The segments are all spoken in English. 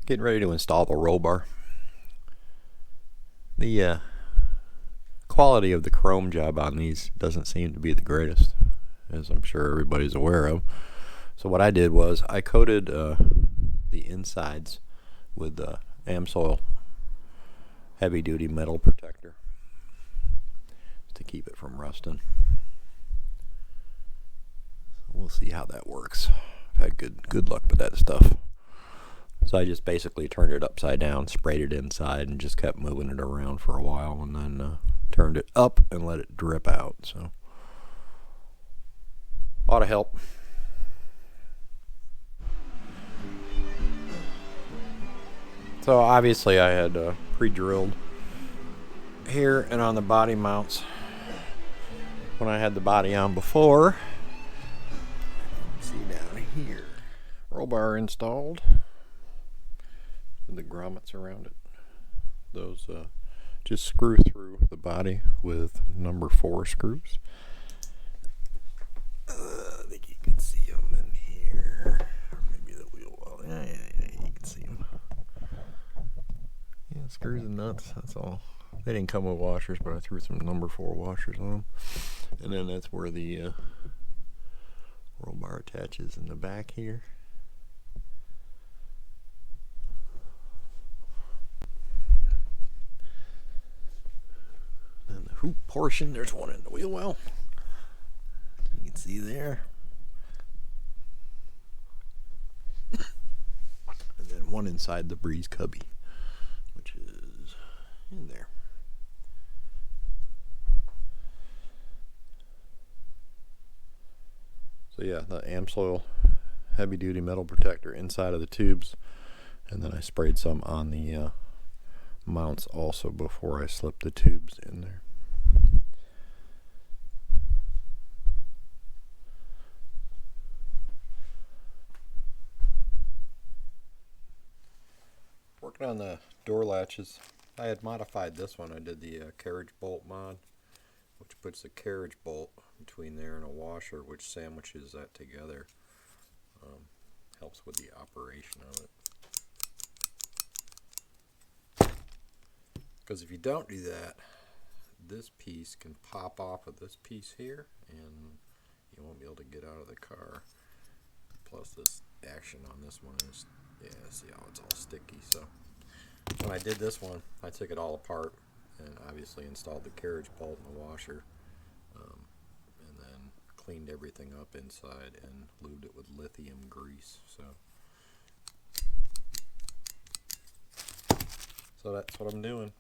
Getting ready to install the roll bar. The quality of the chrome job on these doesn't seem to be the greatest, as I'm sure everybody's aware of. So what I did was I coated the insides with AMSoil heavy duty metal protector to keep it from rusting. We'll see how that works. I've had good luck with that stuff. So I just basically turned it upside down, sprayed it inside, and just kept moving it around for a while, and then turned it up and let it drip out. So ought to help. So obviously I had pre-drilled here and on the body mounts when I had the body on before. See down here, roll bar installed with the grommets around it. Those just screw through the body with number 4 screws. I think you can see them in here, or maybe the wheel well. Yeah, you can see them. Yeah, screws and nuts, that's all. They didn't come with washers, but I threw some number 4 washers on them. And then that's where the roll bar attaches in the back here. And the hoop portion, there's one in the wheel well. You can see there. And then one inside the breeze cubby, which is in there. So yeah, the AMSoil heavy duty metal protector inside of the tubes, and then I sprayed some on the mounts also before I slipped the tubes in there. Working on the door latches. I had modified this one. I did the Carriage bolt mod, which puts the carriage bolt between there and a washer, which sandwiches that together. Helps with the operation of it. Because if you don't do that, this piece can pop off of this piece here, and you won't be able to get out of the car. Plus, this action on this one is, yeah, see how it's all sticky. So when I did this one, I took it all apart and obviously installed the carriage bolt and the washer, and then cleaned everything up inside and lubed it with lithium grease. So that's what I'm doing.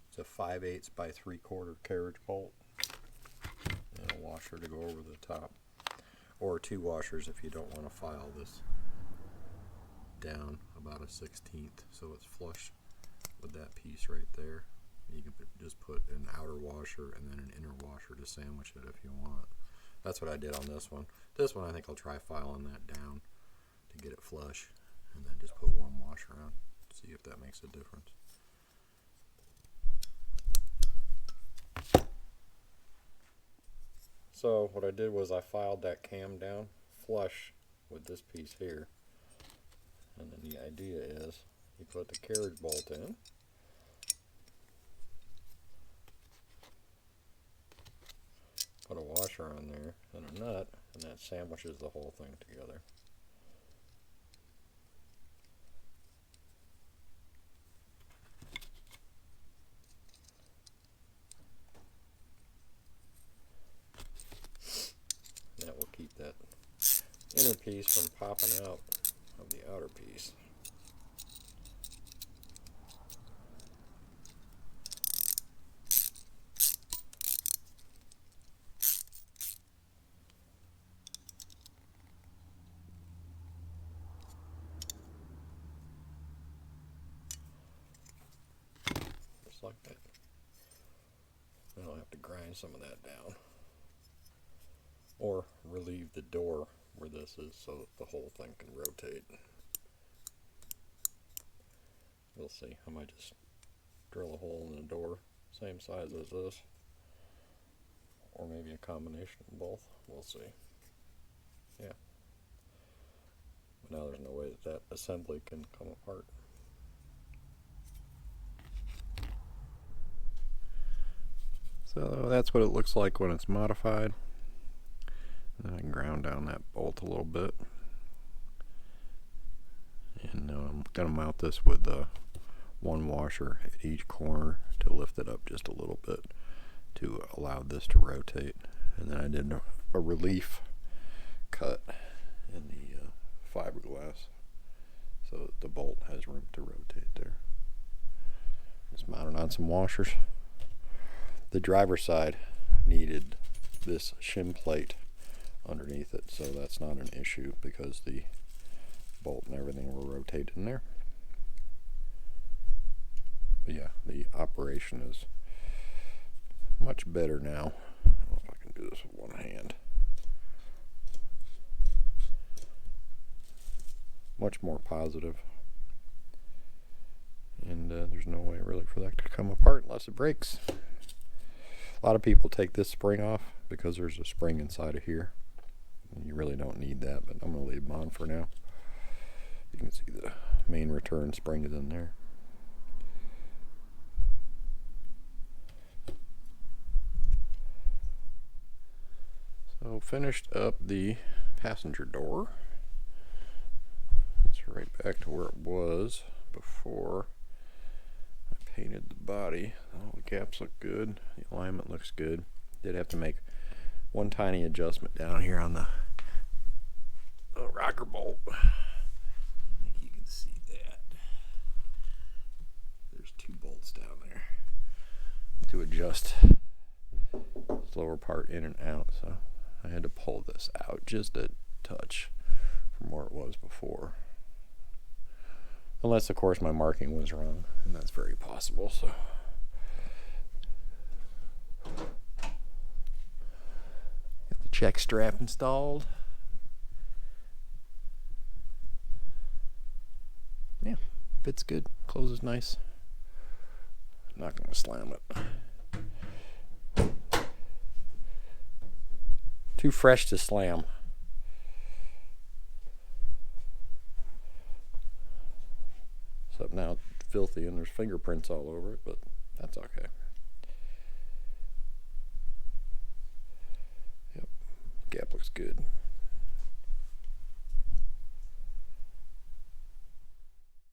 It's a 5/8 by 3/4 carriage bolt and a washer to go over the top, or 2 washers if you don't want to file this down about a 1/16 so it's flush with that piece right there. You can just put an outer washer and then an inner washer to sandwich it if you want. That's what I did on this one. This one I think I'll try filing that down to get it flush, and then just put 1 washer on, see if that makes a difference. So what I did was I filed that cam down flush with this piece here, and then the idea is you put the carriage bolt in, put a washer on there and a nut, and that sandwiches the whole thing together. That will keep that inner piece from popping out of the outer piece. Just like that. I don't have to grind some of that down, or relieve the door where this is so that the whole thing can rotate. We'll see. I might just drill a hole in the door, same size as this, or maybe a combination of both. We'll see. Yeah. But now there's no way that assembly can come apart. So that's what it looks like when it's modified. And then I can ground down that bolt a little bit. And I'm going to mount this with one washer at each corner to lift it up just a little bit to allow this to rotate. And then I did a relief cut in the fiberglass so that the bolt has room to rotate there. Just mounted on some washers. The driver's side needed this shim plate underneath it, so that's not an issue because the bolt and everything were rotated in there. But yeah, the operation is much better now. I don't know if I can do this with one hand. Much more positive. And there's no way really for that to come apart unless it breaks. A lot of people take this spring off because there's a spring inside of here. And you really don't need that, but I'm going to leave them on for now. You can see the main return spring is in there. So finished up the passenger door. It's right back to where it was before I painted the body. All the gaps look good. The alignment looks good. Did have to make one tiny adjustment down here on the rocker bolt. I think you can see that. There's two bolts down there to adjust this lower part in and out. So I had to pull this out just a touch from where it was before. Unless, of course, my marking was wrong, and that's very possible. So got the check strap installed. Yeah, fits good, closes nice. Not going to slam it. Too fresh to slam. Except now it's filthy and there's fingerprints all over it, but that's okay. Yep, gap looks good.